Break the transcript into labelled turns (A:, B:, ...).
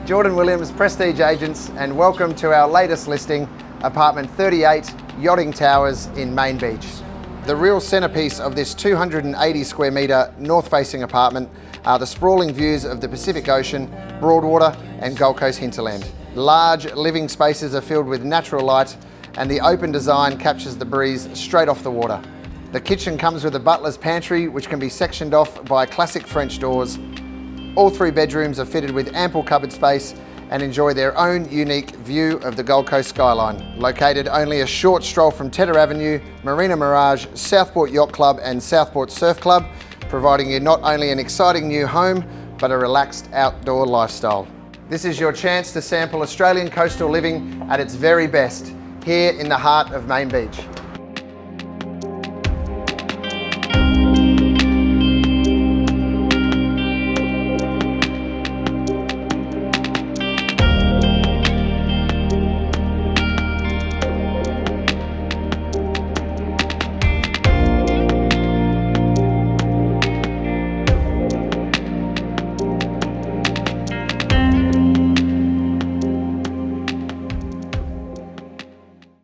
A: Jordan Williams, Prestige Agents, and welcome to our latest listing, apartment 38, Yachting Towers in Main Beach. The real centrepiece of this 280 square metre north-facing apartment are the sprawling views of the Pacific Ocean, Broadwater and Gold Coast hinterland. Large living spaces are filled with natural light and the open design captures the breeze straight off the water. The kitchen comes with a butler's pantry which can be sectioned off by classic French doors. All 3 bedrooms are fitted with ample cupboard space and enjoy their own unique view of the Gold Coast skyline. Located only a short stroll from Tedder Avenue, Marina Mirage, Southport Yacht Club and Southport Surf Club, providing you not only an exciting new home, but a relaxed outdoor lifestyle. This is your chance to sample Australian coastal living at its very best, here in the heart of Main Beach.